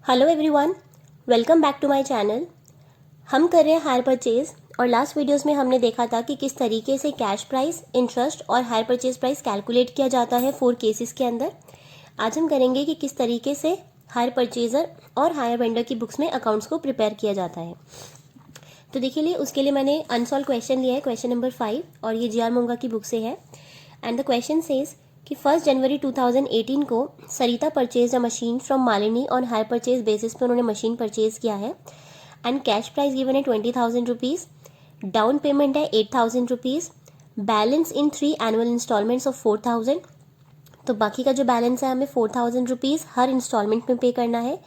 Hello everyone, welcome back to my channel. हम कर रहे हैं हायर परचेज और लास्ट वीडियोस में हमने देखा था कि किस तरीके से कैश प्राइस, इंटरेस्ट और हायर परचेज प्राइस कैलकुलेट किया जाता है 4 केसेस के अंदर। आज हम करेंगे कि किस तरीके से हायर परचेजर और हायर वेंडर की बुक्स में अकाउंट्स को प्रिपेयर किया जाता है। तो देखिए, उसके लिए मैंने अनसॉल्व क्वेश्चन लिया है, क्वेश्चन नंबर 5, और ये जी.आर. मोंगा की बुक से है। एंड द क्वेश्चन सेज कि 1 जनवरी 2018 को Sarita purchase a machine from Malini on hire purchase basis पे उन्होंने मशीन परचेज किया है एंड कैश प्राइस गिवन है 20,000 रुपीज़, डाउन पेमेंट है 8,000 rupees, balance in 3 annual instalments of 4,000। तो बाकी का जो बैलेंस है हमें 4,000 रुपीज़ हर इंस्टॉलमेंट में पे करना है,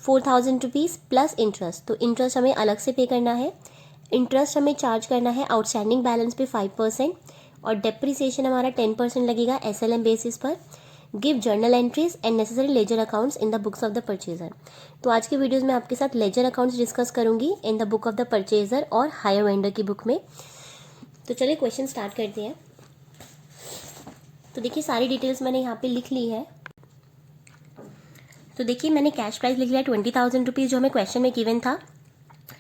4,000 रुपीज़ प्लस इंटरेस्ट। तो इंटरेस्ट हमें अलग से पे करना है। इंटरेस्ट हमें चार्ज करना है आउटस्टैंडिंग बैलेंस पे 5% और डेप्रिसिएशन हमारा 10% लगेगा SLM बेसिस पर। Give journal entries and necessary ledger accounts in the books of the purchaser. तो आज के वीडियोस में आपके साथ लेजर अकाउंट्स डिस्कस करूंगी in the book of the purchaser और हायर वेंडर की बुक में। तो चलिए क्वेश्चन स्टार्ट करते हैं। तो देखिए, सारी डिटेल्स मैंने यहाँ पे लिख ली है। तो देखिए, मैंने कैश प्राइस लिख लिया 20,000 रुपीज़ जो हमें क्वेश्चन में गिवन था।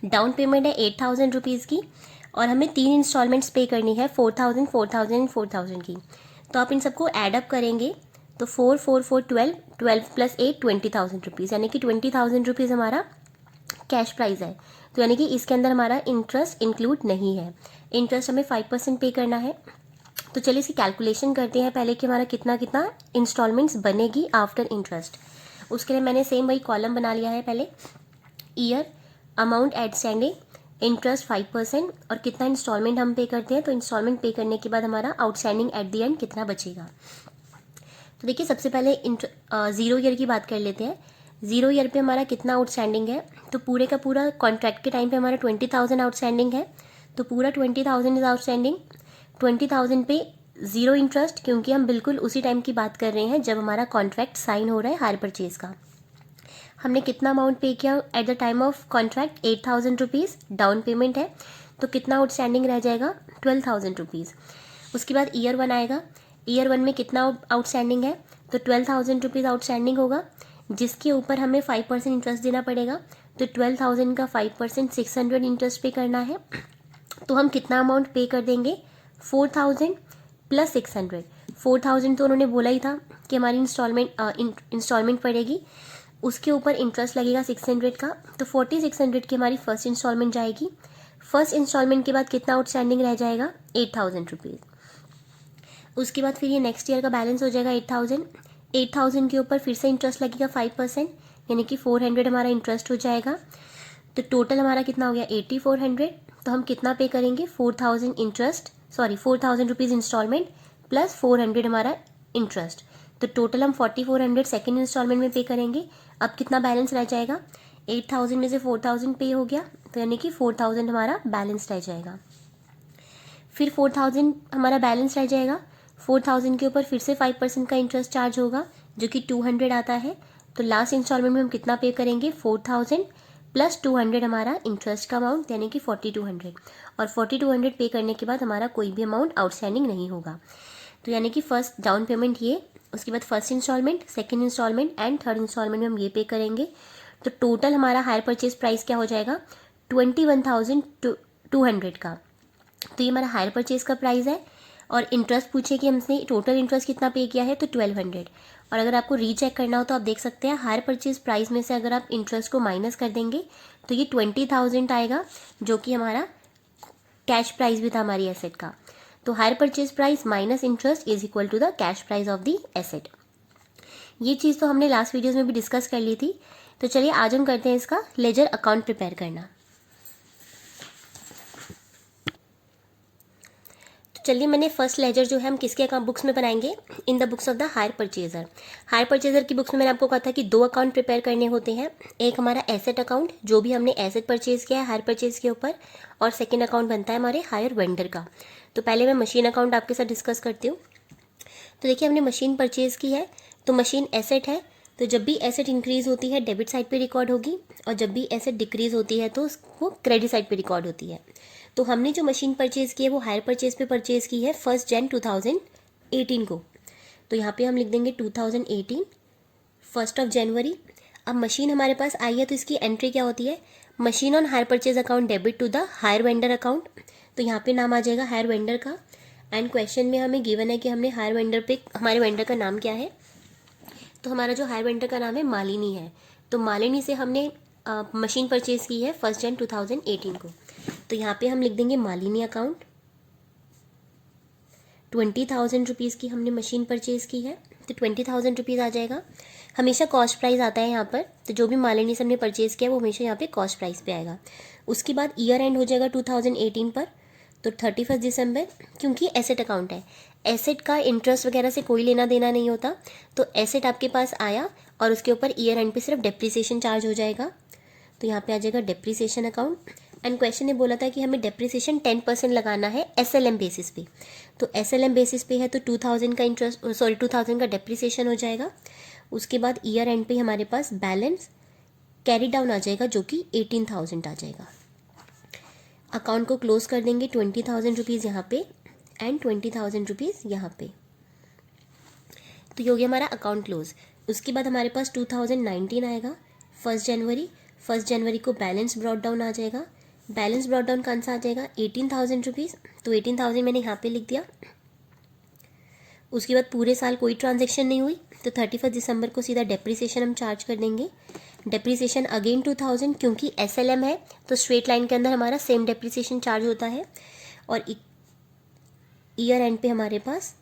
डाउन पेमेंट है 8,000 रुपीज़ की और हमें 3 इंस्टॉलमेंट्स पे करनी है 4,000, 4,000 एंड 4,000 की। तो आप इन सबको एडअप करेंगे तो 4, 4, 4, 12, 12 प्लस 8, 20,000 रुपीज़, यानी कि 20,000 रुपीज़ हमारा कैश प्राइस है। तो यानी कि इसके अंदर हमारा इंटरेस्ट इंक्लूड नहीं है। इंटरेस्ट हमें 5% पे करना है। तो चलिए इसकी कैलकुलेशन करते हैं पहले कि हमारा कितना कितना इंस्टॉलमेंट्स बनेगी आफ्टर इंटरेस्ट। उसके लिए मैंने सेम वही कॉलम बना लिया है। पहले ईयर, अमाउंट आउटस्टैंडिंग, इंटरेस्ट 5% और कितना इंस्टॉलमेंट हम पे करते हैं। तो इंस्टॉलमेंट पे करने के बाद हमारा आउटस्टैंडिंग एट द एंड कितना बचेगा। तो देखिए, सबसे पहले 0 ईयर की बात कर लेते हैं। 0 ईयर पे हमारा कितना आउटस्टैंडिंग है। तो पूरे का पूरा कॉन्ट्रैक्ट के टाइम पे हमारा 20,000 आउटस्टैंडिंग है। तो पूरा 20,000 इज आउटस्टैंडिंग। 20,000 पे 0 इंटरेस्ट, क्योंकि हम बिल्कुल उसी टाइम की बात कर रहे हैं जब हमारा कॉन्ट्रैक्ट साइन हो रहा है हायर परचेज का। हमने कितना अमाउंट पे किया at the time of contract, 8,000 rupees down payment है। तो कितना आउटस्टैंडिंग रह जाएगा, 12,000 रुपीज़। उसके बाद ईयर 1 आएगा। ईयर 1 में कितना आउटस्टैंडिंग है, तो 12,000 रुपीज़ आउटस्टैंडिंग होगा, जिसके ऊपर हमें 5% इंटरेस्ट देना पड़ेगा। तो 12,000 का 5% 600 इंटरेस्ट पे करना है। तो हम कितना अमाउंट पे कर देंगे, 4,000 प्लस 600। 4,000 तो उन्होंने बोला ही था कि हमारी इंस्टॉलमेंट पड़ेगी, उसके ऊपर इंटरेस्ट लगेगा 600 का। तो 4,600 की हमारी फर्स्ट इंस्टॉलमेंट जाएगी। फर्स्ट इंस्टॉलमेंट के बाद कितना आउटस्टैंडिंग रह जाएगा, 8,000 रुपीज़। उसके बाद फिर ये नेक्स्ट ईयर का बैलेंस हो जाएगा 8,000। 8,000 के ऊपर फिर से इंटरेस्ट लगेगा 5%, यानी कि 400 हमारा इंटरेस्ट हो जाएगा। तो टोटल हमारा कितना हो गया, 8,400। तो हम कितना पे करेंगे, 4,000 रुपीज़ इंस्टॉलमेंट प्लस 400 हमारा इंटरेस्ट। तो टोटल हम 4,400 सेकेंड इंस्टॉलमेंट में पे करेंगे। अब कितना बैलेंस रह जाएगा, 8,000 में से 4,000 पे हो गया, तो यानी कि 4,000 हमारा बैलेंस रह जाएगा। फिर 4,000 हमारा बैलेंस रह जाएगा। 4,000 के ऊपर फिर से 5% का इंटरेस्ट चार्ज होगा, जो कि 200 आता है। तो लास्ट इंस्टॉलमेंट में हम कितना पे करेंगे, 4,000 प्लस 200 हमारा इंटरेस्ट का अमाउंट, यानी कि 4,200। और 4,200 पे करने के बाद हमारा कोई भी अमाउंट आउटस्टैंडिंग नहीं होगा। तो यानी कि फर्स्ट डाउन पेमेंट ये, उसके बाद first instalment, second instalment and third instalment में हम ये पे करेंगे। तो टोटल हमारा हायर परचेज प्राइस क्या हो जाएगा, 21,200 का। तो ये हमारा हायर परचेज का प्राइस है। और इंटरेस्ट पूछे कि हमसे टोटल इंटरेस्ट कितना पे किया है, तो 1,200। और अगर आपको रीचेक करना हो तो आप देख सकते हैं, हायर परचेज प्राइस में से अगर आप इंटरेस्ट को माइनस कर देंगे तो ये 20,000 आएगा, जो कि हमारा कैश प्राइस भी था हमारी एसेट का। तो hire purchase price minus interest is equal to the cash price of the asset. ये चीज़ तो हमने लास्ट वीडियोस में भी डिस्कस कर ली थी। तो चलिए आज हम करते हैं इसका लेजर अकाउंट प्रिपेयर करना। तो चलिए, मैंने फर्स्ट लेजर जो है हम किसके अकाउंट बुक्स में बनाएंगे, in the books of the hire purchaser. Hire purchaser की बुक्स में मैंने आपको कहा था कि 2 अकाउंट प्रिपेयर करने होते हैं। एक हमारा एसेट अकाउंट, जो भी हमने एसेट परचेज किया है हायर परचेज के ऊपर, और सेकेंड अकाउंट बनता है हमारे हायर वेंडर का। तो पहले मैं मशीन अकाउंट आपके साथ डिस्कस करती हूँ। तो देखिए, हमने मशीन परचेज की है, तो मशीन एसेट है। तो जब भी एसेट इंक्रीज होती है डेबिट साइड पे रिकॉर्ड होगी, और जब भी एसेट डिक्रीज होती है तो उसको क्रेडिट साइड पे रिकॉर्ड होती है। तो हमने जो मशीन परचेज की है वो हायर परचेज पे परचेज की है 1 जनवरी 2018 को। तो यहाँ पे हम लिख देंगे 2018, 1 जनवरी। अब मशीन हमारे पास आई है तो इसकी एंट्री क्या होती है, machine on hire purchase account debit to the hire vendor account. तो यहाँ पे नाम आ जाएगा हायर वेंडर का। एंड क्वेश्चन में हमें गिवन है कि हमने हायर वेंडर पे, हमारे वेंडर का नाम क्या है, तो हमारा जो हायर वेंडर का नाम है मालिनी है। तो मालिनी से हमने मशीन परचेज की है 1 जनवरी 2018 को। तो यहाँ पे हम लिख देंगे मालिनी अकाउंट, 20,000 रुपीज़ की हमने मशीन परचेज की है, तो 20,000 रुपीज़ आ जाएगा। हमेशा कॉस्ट प्राइस आता है यहाँ पर, तो जो भी मालिनी से हमने परचेज किया वो हमेशा यहाँ पे कॉस्ट प्राइस पे आएगा। उसके बाद ईयर एंड हो जाएगा 2018 पर, तो 31 दिसंबर, क्योंकि एसेट अकाउंट है, एसेट का इंटरेस्ट वगैरह से कोई लेना देना नहीं होता। तो एसेट आपके पास आया और उसके ऊपर ईयर एंड पे सिर्फ डेप्रिसिएशन चार्ज हो जाएगा, तो यहाँ पे आ जाएगा डेप्रिसिएशन अकाउंट। एंड क्वेश्चन ने बोला था कि हमें डेप्रिसिएशन 10% लगाना है SLM बेसिस पे। तो SLM बेसिस पे है तो 2,000 का इंटरेस्ट, 2,000 का डेप्रिसिएशन हो जाएगा। उसके बाद ईयर एंड पे हमारे पास बैलेंस कैरी डाउन आ जाएगा जो कि 18,000 आ जाएगा। अकाउंट को क्लोज कर देंगे 20,000 रुपीज़ यहाँ पे एंड 20,000 रुपीज़ यहाँ पे। तो ये हो गया हमारा अकाउंट क्लोज। उसके बाद हमारे पास 2019 आएगा 1 जनवरी को बैलेंस ब्रॉट डाउन आ जाएगा। बैलेंस ब्रॉट डाउन कौन सा आ जाएगा, 18,000 रुपीज़। तो 18,000 मैंने यहाँ पे लिख दिया। उसके बाद पूरे साल कोई ट्रांजेक्शन नहीं हुई, तो 31 दिसंबर को सीधा डेप्रिसिएशन हम चार्ज कर देंगे। डेप्रिसिएशन अगेन 2,000, क्योंकि SLM है तो स्ट्रेट लाइन के अंदर हमारा सेम डेप्रिसिएशन चार्ज होता है। और ईयर एंड पे हमारे पास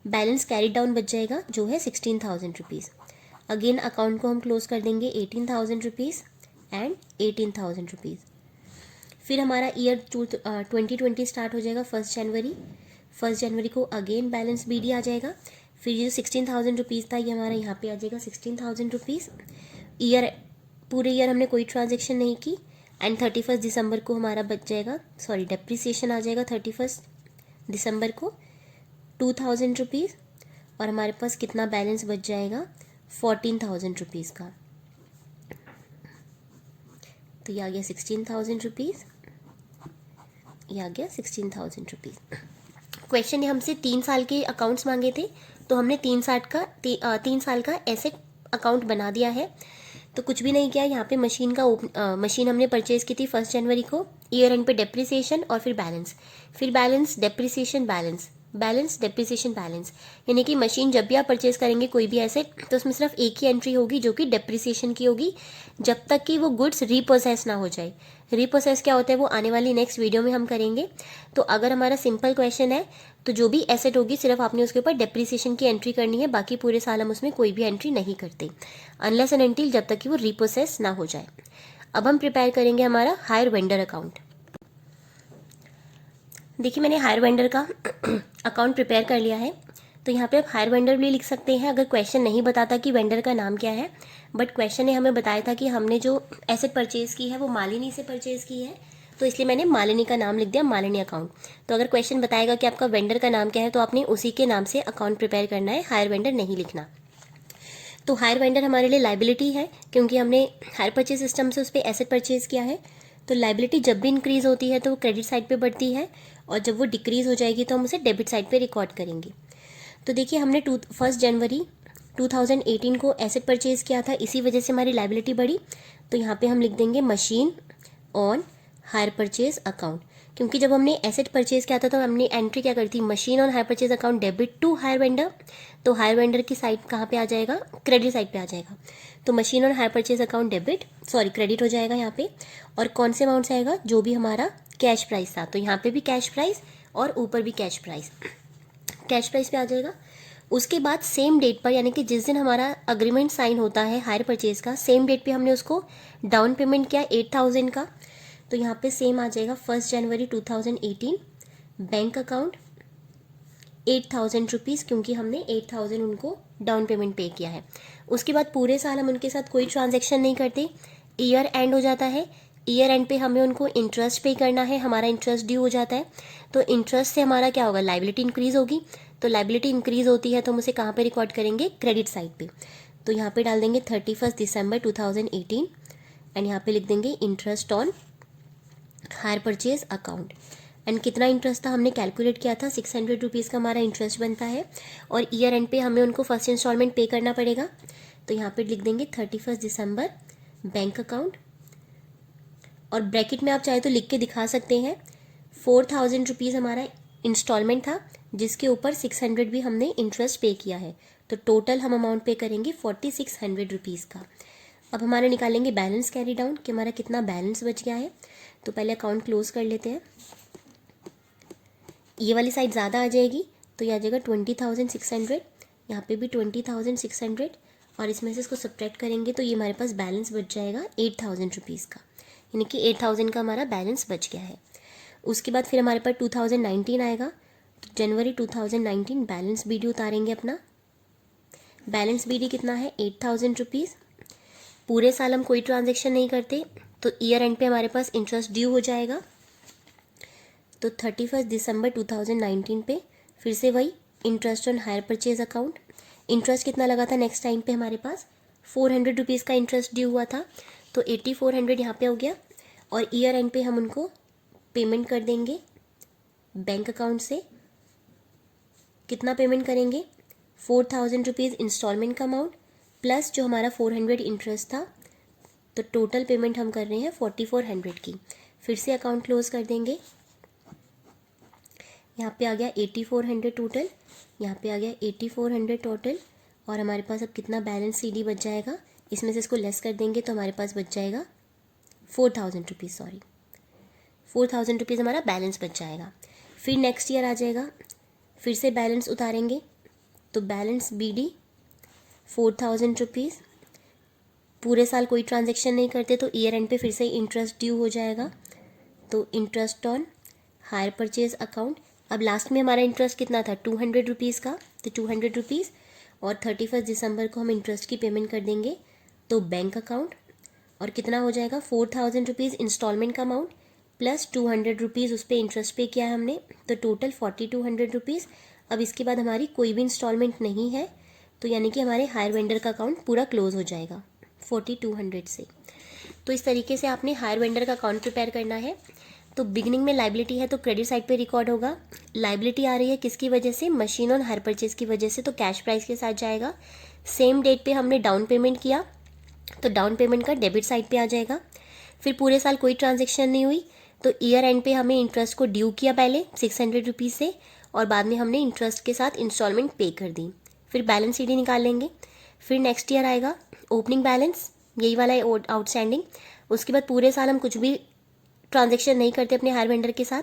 बैलेंस कैरी डाउन बच जाएगा जो है 16,000 रुपीज़। अगेन अकाउंट को हम क्लोज कर देंगे 18,000 रुपीज़ एंड 18,000 रुपीज़। फिर हमारा ईयर 2020 स्टार्ट हो जाएगा 1 जनवरी को अगेन बैलेंस BD आ जाएगा। फिर ये 16,000 रुपीज़ था ये हमारा यहाँ पे आ जाएगा 16,000 रुपीज़। ईयर, पूरे ईयर हमने कोई ट्रांजेक्शन नहीं की एंड 31 दिसंबर को हमारा बच जाएगा, सॉरी डेप्रिसिएशन आ जाएगा 31 दिसंबर को 2,000 रुपीज़। और हमारे पास कितना बैलेंस बच जाएगा, 14,000 रुपीज़ का। तो ये आ गया 16,000 रुपीज़, ये आ गया 16,000 रुपीज़। क्वेश्चन ने हमसे 3 साल के अकाउंट्स मांगे थे, तो हमने 3 साल का एसेट अकाउंट बना दिया है। तो कुछ भी नहीं किया, यहाँ पे मशीन हमने परचेज की थी 1 जनवरी को। ईयर एंड पे डेप्रिसिएशन और फिर balance depreciation balance depreciation balance, यानी कि मशीन जब भी आप परचेज करेंगे कोई भी एसेट, तो उसमें सिर्फ एक ही एंट्री होगी जो कि डेप्रिसिएशन की होगी, जब तक कि वो गुड्स रीप्रोसेस ना हो जाए। रीप्रोसेस क्या होता है वो आने वाली नेक्स्ट वीडियो में हम करेंगे। तो अगर हमारा सिंपल क्वेश्चन है तो जो भी एसेट होगी सिर्फ आपने उसके ऊपर डेप्रिसिएशन की एंट्री करनी है, बाकी पूरे साल हम उसमें कोई भी एंट्री नहीं करते अनलेस एंड अनटिल जब तक कि वो रीप्रोसेस ना हो जाए। अब हम प्रिपेयर करेंगे हमारा हायर वेंडर अकाउंट। देखिए मैंने हायर वेंडर का अकाउंट प्रिपेयर कर लिया है। तो यहाँ पे आप हायर वेंडर भी लिख सकते हैं अगर क्वेश्चन नहीं बताता कि वेंडर का नाम क्या है, बट क्वेश्चन ने हमें बताया था कि हमने जो एसेट परचेज की है वो मालिनी से परचेज की है, तो इसलिए मैंने मालिनी का नाम लिख दिया, मालिनी अकाउंट। तो अगर क्वेश्चन बताएगा कि आपका वेंडर का नाम क्या है तो आपने उसी के नाम से अकाउंट प्रिपेयर करना है, हायर वेंडर नहीं लिखना। तो हायर वेंडर हमारे लिए लाइबिलिटी है, क्योंकि हमने हायर परचेज सिस्टम से उस पर एसेट परचेज किया है। तो लाइबिलिटी जब भी इंक्रीज होती है तो वो क्रेडिट साइड पे बढ़ती है, और जब वो डिक्रीज हो जाएगी तो हम उसे डेबिट साइड पे रिकॉर्ड करेंगे। तो देखिए हमने 1 जनवरी 2018 को एसेट परचेज किया था, इसी वजह से हमारी लाइबिलिटी बढ़ी। तो यहाँ पे हम लिख देंगे machine on hire purchase account, क्योंकि जब हमने एसेट परचेज किया था तो हमने एंट्री क्या करी थी, machine on hire purchase account debit to hire vendor. तो हायर वेंडर की साइड कहाँ पे आ जाएगा, क्रेडिट साइड पे आ जाएगा। तो machine on hire purchase account credit हो जाएगा यहाँ पे। और कौन से अमाउंट से आएगा, जो भी हमारा कैश प्राइस था, तो यहाँ पे भी कैश प्राइस और ऊपर भी कैश प्राइस पे आ जाएगा। उसके बाद सेम डेट पर, यानी कि जिस दिन हमारा अग्रीमेंट साइन होता है हायर परचेज का, सेम डेट पे हमने उसको डाउन पेमेंट किया 8,000 का। तो यहाँ पे सेम आ जाएगा 1 जनवरी 2018 बैंक अकाउंट 8,000 रुपीज़, क्योंकि हमने 8,000 उनको डाउन पेमेंट पे किया है। उसके बाद पूरे साल हम उनके साथ कोई ट्रांजैक्शन नहीं करते, ईयर एंड हो जाता है। ईयर एंड पे हमें उनको इंटरेस्ट पे करना है, हमारा इंटरेस्ट ड्यू हो जाता है। तो इंटरेस्ट से हमारा क्या होगा, लाइबिलिटी इंक्रीज होगी। तो लाइबिलिटी इंक्रीज होती है तो हम उसे कहाँ पे रिकॉर्ड करेंगे, क्रेडिट साइड पे। तो यहाँ पे डाल देंगे 31 दिसंबर 2018 एंड यहाँ पे लिख देंगे interest on hire purchase account. And कितना इंटरेस्ट था हमने कैलकुलेट किया था, 600 रुपीज़ का हमारा इंटरेस्ट बनता है। और ईयर एंड पे हमें उनको फर्स्ट इंस्टॉलमेंट पे करना पड़ेगा। तो यहाँ पे लिख देंगे 31 दिसंबर बैंक अकाउंट, और ब्रैकेट में आप चाहे तो लिख के दिखा सकते हैं 4000 रुपीज़ हमारा इंस्टॉलमेंट था, जिसके ऊपर 600 भी हमने इंटरेस्ट पे किया है, तो टोटल हम अमाउंट पे करेंगे 4600 रुपीज़ का। अब हमारा निकालेंगे बैलेंस कैरी डाउन कि हमारा कितना बैलेंस बच गया है। तो पहले अकाउंट क्लोज कर लेते हैं। ये वाली साइड ज़्यादा आ जाएगी तो ये आ जाएगा 20,600, यहाँ पे भी 20,600, और इसमें से इसको सब्ट्रैक्ट करेंगे तो ये हमारे पास बैलेंस बच जाएगा 8,000 रुपीज़ का, यानी कि 8,000 का हमारा बैलेंस बच गया है। उसके बाद फिर हमारे पास 2019 आएगा, तो जनवरी 2019 बैलेंस बीडी उतारेंगे अपना। बैलेंस बीडी कितना है 8,000 रुपीज़। पूरे साल हम कोई ट्रांजेक्शन नहीं करते तो ईयर एंड पे हमारे पास इंटरेस्ट ड्यू हो जाएगा। तो 31 दिसंबर 2019 पे फिर से वही interest on hire purchase account. Interest कितना लगा था नेक्स्ट टाइम पे हमारे पास 400 रुपीज़ का इंटरेस्ट ड्यू हुआ था, तो 8400 यहाँ पे हो गया, और ईयर एंड पे हम उनको पेमेंट कर देंगे बैंक अकाउंट से। कितना पेमेंट करेंगे 4000 रुपीज़ इंस्टॉलमेंट का अमाउंट प्लस जो हमारा 400 इंटरेस्ट था, तो टोटल पेमेंट हम कर रहे हैं 4400 की। फिर से अकाउंट क्लोज कर देंगे। यहाँ पे आ गया 8400 टोटल, यहाँ पे आ गया 8400 टोटल, और हमारे पास अब कितना बैलेंस सीडी बच जाएगा, इसमें से इसको लेस कर देंगे तो हमारे पास बच जाएगा 4000 रुपीज़, सॉरी 4000 रुपीज़ हमारा बैलेंस बच जाएगा। फिर नेक्स्ट ईयर आ जाएगा, फिर से बैलेंस उतारेंगे तो बैलेंस बीडी 4000 रुपीज़। पूरे साल कोई ट्रांजेक्शन नहीं करते तो ईयर एंड पे फिर से इंटरेस्ट ड्यू हो जाएगा, तो interest on hire purchase account. अब लास्ट में हमारा इंटरेस्ट कितना था 200 रुपीज़ का, तो 200 रुपीज़, और 31 दिसंबर को हम इंटरेस्ट की पेमेंट कर देंगे तो बैंक अकाउंट, और कितना हो जाएगा 4000 रुपीज़ इंस्टॉलमेंट का अमाउंट प्लस 200 रुपीज़ उस पर इंटरेस्ट पे किया है हमने, तो टोटल 4200 रुपीज़। अब इसके बाद हमारी कोई भी इंस्टॉलमेंट नहीं है, तो यानी कि हमारे हायर वेंडर का अकाउंट पूरा क्लोज हो जाएगा 4200 से। तो इस तरीके से आपने हायर वेंडर का अकाउंट प्रिपेयर करना है। तो बिगिनिंग में लाइबिलिटी है तो क्रेडिट साइड पे रिकॉर्ड होगा। लाइबिलिटी आ रही है किसकी वजह से, मशीन और हायर परचेज की वजह से, तो कैश प्राइस के साथ जाएगा। सेम डेट पे हमने डाउन पेमेंट किया तो डाउन पेमेंट का डेबिट साइड पे आ जाएगा। फिर पूरे साल कोई ट्रांजेक्शन नहीं हुई तो ईयर एंड पे हमें इंटरेस्ट को ड्यू किया पहले 600 रुपीज़ से, और बाद में हमने इंटरेस्ट के साथ इंस्टॉलमेंट पे कर दी। फिर बैलेंस सीडी निकाल लेंगे। फिर नेक्स्ट ईयर आएगा ओपनिंग बैलेंस, यही वाला है आउटस्टैंडिंग। उसके बाद पूरे साल हम कुछ भी ट्रांजेक्शन नहीं करते अपने हायर वेंडर के साथ,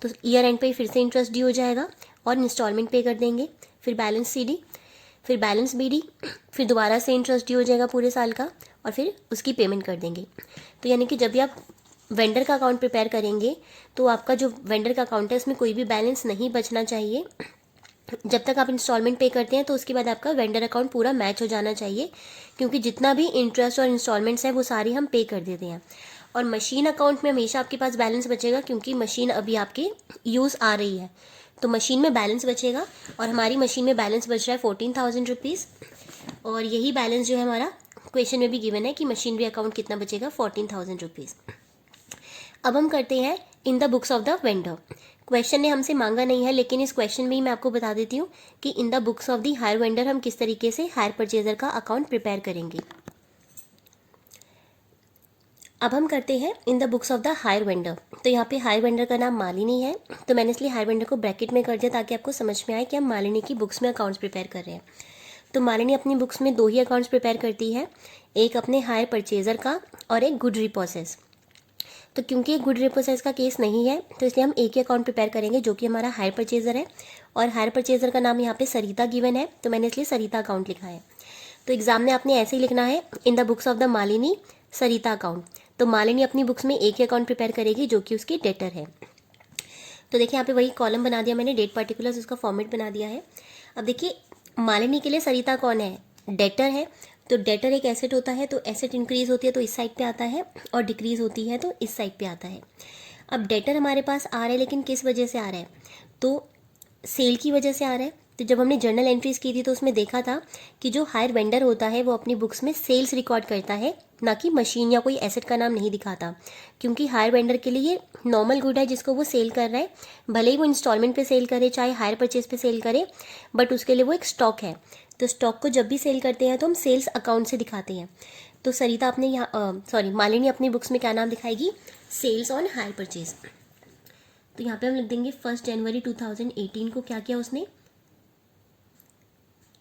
तो ईयर एंड पे फिर से इंटरेस्ट ड्यू हो जाएगा और इंस्टॉलमेंट पे कर देंगे। फिर बैलेंस सीडी, फिर बैलेंस बीडी, फिर दोबारा से इंटरेस्ट ड्यू हो जाएगा पूरे साल का, और फिर उसकी पेमेंट कर देंगे। तो यानी कि जब भी आप वेंडर का अकाउंट प्रिपेयर करेंगे तो आपका जो वेंडर का अकाउंट है उसमें कोई भी बैलेंस नहीं बचना चाहिए। जब तक आप इंस्टॉलमेंट पे करते हैं तो उसके बाद आपका वेंडर अकाउंट पूरा मैच हो जाना चाहिए, क्योंकि जितना भी इंटरेस्ट और इंस्टॉलमेंट्स है वो सारी हम पे कर देते हैं। और मशीन अकाउंट में हमेशा आपके पास बैलेंस बचेगा, क्योंकि मशीन अभी आपके यूज़ आ रही है, तो मशीन में बैलेंस बचेगा। और हमारी मशीन में बैलेंस बच रहा है 14,000 रुपीज़, और यही बैलेंस जो है हमारा क्वेश्चन में भी गिवन है कि मशीनरी अकाउंट कितना बचेगा 14,000 रुपीज़। अब हम करते हैं इन the books of the vendor. Question ने हमसे मांगा नहीं है, लेकिन इस क्वेश्चन में ही मैं आपको बता देती हूँ कि इन the books of the hire vendor हम किस तरीके से हायर परचेजर का अकाउंट प्रिपेयर करेंगे। अब हम करते हैं इन the books of the hire vendor. तो यहाँ पे हायर वेंडर का नाम मालिनी है, तो मैंने इसलिए हायर वेंडर को ब्रैकेट में कर दिया ताकि आपको समझ में आए कि हम मालिनी की बुक्स में अकाउंट्स प्रिपेयर कर रहे हैं। तो मालिनी अपनी बुक्स में 2 ही अकाउंट्स प्रिपेयर करती है, एक अपने हायर परचेजर का और एक गुड रिपोसेस। तो क्योंकि एक गुड रिपोसेस का केस नहीं है तो इसलिए हम एक ही अकाउंट प्रिपेयर करेंगे जो कि हमारा हायर परचेजर है, और हायर परचेजर का नाम यहाँ पे सरिता गिवन है, तो मैंने इसलिए सरिता अकाउंट लिखा है। तो एग्जाम में आपने ऐसे ही लिखना है इन the books of the Malini Sarita account. तो मालिनी अपनी बुक्स में एक ही अकाउंट प्रिपेयर करेगी जो कि उसकी डेटर है। तो देखिए यहाँ पे वही कॉलम बना दिया मैंने, डेट पार्टिकुलर्स, उसका फॉर्मेट बना दिया है। अब देखिए मालिनी के लिए सरिता कौन है, डेटर है। तो डेटर एक एसेट होता है, तो एसेट इंक्रीज होती है तो इस साइड पे आता है, और डिक्रीज होती है तो इस साइड पे आता है। अब डेटर हमारे पास आ रहा है, लेकिन किस वजह से आ रहा है, तो सेल की वजह से आ रहा है। तो जब हमने जर्नल एंट्रीज की थी तो उसमें देखा था कि जो हायर वेंडर होता है वो अपनी बुक्स में सेल्स रिकॉर्ड करता है, ना कि मशीन या कोई एसेट का नाम नहीं दिखाता, क्योंकि हायर वेंडर के लिए नॉर्मल गुड है जिसको वो सेल कर रहा है, भले ही वो इंस्टॉलमेंट पे सेल करे चाहे हायर परचेज पे सेल करे, बट उसके लिए वो एक स्टॉक है। तो स्टॉक को जब भी सेल करते हैं तो हम सेल्स अकाउंट से दिखाते हैं। तो सरिता अपने यहाँ मालिनी अपनी बुक्स में क्या नाम दिखाएगी, सेल्स ऑन हायर परचेज। तो यहाँ पे हम लिख देंगे 1 जनवरी 2018 को क्या किया उसने,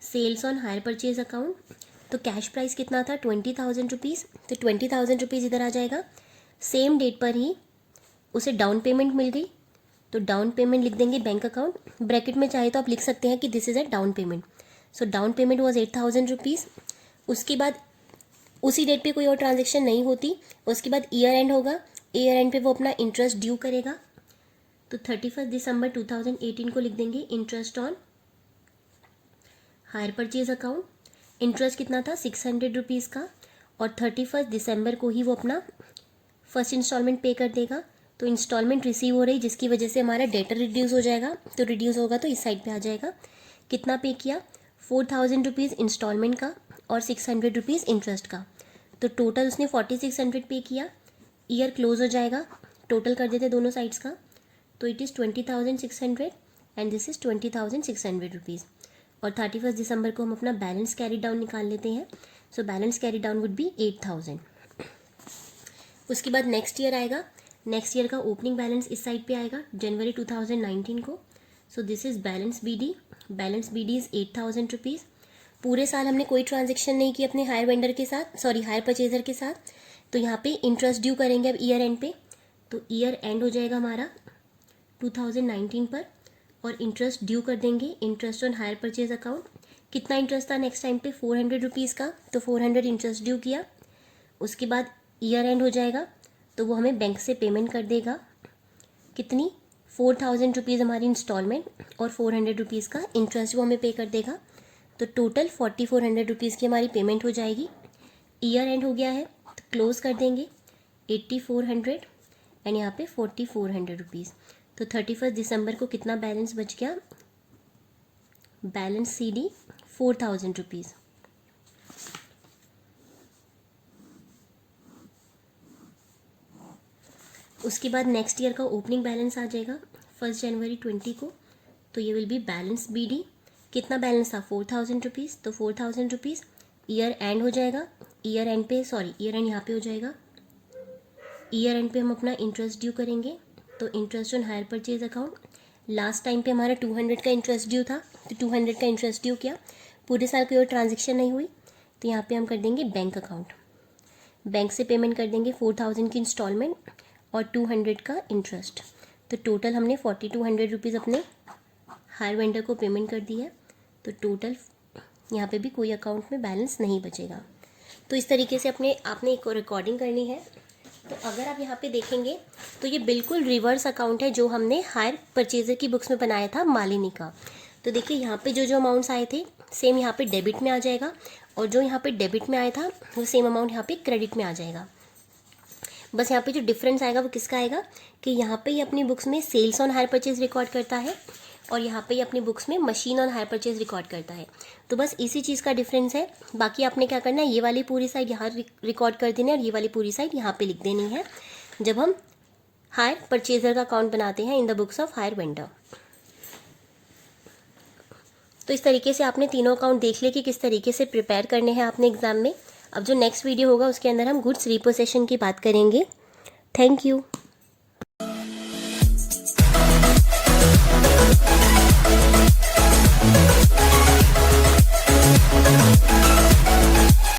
sales on hire purchase account. तो कैश प्राइस कितना था 20,000 रुपीज़, तो 20,000 रुपीज़ इधर आ जाएगा। सेम डेट पर ही उसे डाउन पेमेंट मिल गई, तो डाउन पेमेंट लिख देंगे बैंक अकाउंट। ब्रैकेट में चाहे तो आप लिख सकते हैं कि this is a down payment. So down payment was 8,000 rupees. उसके बाद उसी डेट पे कोई और ट्रांजेक्शन नहीं होती, उसके बाद ईयर एंड होगा, ईयर एंड पे वो अपना इंटरेस्ट ड्यू करेगा। तो 31 दिसंबर 2018 को लिख देंगे interest on hire purchase account. Interest कितना था 600 रुपीज़ का, और 31 दिसंबर को ही वो अपना फर्स्ट इंस्टॉलमेंट पे कर देगा। तो इंस्टॉलमेंट रिसीव हो रही, जिसकी वजह से हमारा डेटर रिड्यूस हो जाएगा। तो रिड्यूस होगा तो इस साइड पे आ जाएगा। कितना पे किया 4,000 रुपीज़ इंस्टॉलमेंट का और 600 रुपीज़ इंटरेस्ट का। तो टोटल उसने 4600 पे किया। ईयर क्लोज हो जाएगा, टोटल कर देते दोनों साइड्स का। तो it is 20,600 and this is 20,600 rupees. और 31 दिसंबर को हम अपना बैलेंस कैरी डाउन निकाल लेते हैं। So balance carry down would be 8,000। उसके बाद नेक्स्ट ईयर आएगा, नेक्स्ट ईयर का ओपनिंग बैलेंस इस साइड पे आएगा जनवरी 2019 को। So this is balance BD, balance BD is 8,000 rupees. पूरे साल हमने कोई ट्रांजेक्शन नहीं की अपने हायर वेंडर के साथ, हायर परचेजर के साथ। तो यहाँ पे इंटरेस्ट ड्यू करेंगे अब ईयर एंड पे। तो ईयर एंड हो जाएगा हमारा 2019 पर, और इंटरेस्ट ड्यू कर देंगे interest on hire purchase account. कितना इंटरेस्ट था नेक्स्ट टाइम पे 400 रुपीज़ का, तो 400 इंटरेस्ट ड्यू किया। उसके बाद ईयर एंड हो जाएगा, तो वो हमें बैंक से पेमेंट कर देगा। कितनी 4,000 रुपीज़ हमारी इंस्टॉलमेंट और 400 रुपीज़ का इंटरेस्ट वो हमें पे कर देगा। तो टोटल 4,400 रुपीज़ की हमारी पेमेंट हो जाएगी। ईयर एंड हो गया है तो क्लोज कर देंगे 8,400 एंड यहाँ पे 4,400 रुपीज़। तो 31 दिसंबर को कितना बैलेंस बच गया, बैलेंस CD 4,000 रुपीज़। उसके बाद नेक्स्ट ईयर का ओपनिंग बैलेंस आ जाएगा 1 जनवरी 20 को। तो ये विल बी बैलेंस BD। कितना बैलेंस था 4,000 रुपीज़, तो 4,000 रुपीज़। ईयर एंड हो जाएगा, ईयर एंड पे ईयर एंड यहाँ पे हो जाएगा। ईयर एंड पे हम अपना इंटरेस्ट ड्यू करेंगे। तो interest on hire purchase account, last time पे हमारा 200 का इंटरेस्ट ड्यू था, तो 200 का इंटरेस्ट ड्यू किया। पूरे साल कोई और ट्रांजेक्शन नहीं हुई, तो यहाँ पे हम कर देंगे बैंक अकाउंट। बैंक से पेमेंट कर देंगे 4,000 की इंस्टॉलमेंट और 200 का इंटरेस्ट। तो टोटल हमने 4,200 रुपीज़ अपने हायर वेंडर को पेमेंट कर दी है। तो टोटल यहाँ पे भी कोई अकाउंट में बैलेंस नहीं बचेगा। तो इस तरीके से आपने एक रिकॉर्डिंग करनी है। तो अगर आप यहाँ पे देखेंगे तो ये बिल्कुल रिवर्स अकाउंट है जो हमने हायर परचेजर की बुक्स में बनाया था मालिनी का। तो देखिए यहाँ पे जो अमाउंट्स आए थे सेम यहाँ पे डेबिट में आ जाएगा, और जो यहाँ पे डेबिट में आया था वो सेम अमाउंट यहाँ पे क्रेडिट में आ जाएगा। बस यहाँ पे जो डिफरेंस आएगा वो किसका आएगा कि यहाँ पे ये अपनी बुक्स में sales on hire purchase record करता है, और यहाँ पे ये अपनी बुक्स में machine on hire purchase record करता है। तो बस इसी चीज़ का डिफरेंस है। बाकी आपने क्या करना है, ये वाली पूरी साइड यहाँ रिकॉर्ड कर देनी है और ये वाली पूरी साइड यहाँ पे लिख देनी है जब हम हायर परचेजर का अकाउंट बनाते हैं इन the books of higher vendor. तो इस तरीके से आपने तीनों अकाउंट देख लिए कि किस तरीके से प्रिपेयर करने हैं आपने एग्जाम में। अब जो नेक्स्ट वीडियो होगा उसके अंदर हम गुड्स रिपोसेशन की बात करेंगे। Thank you.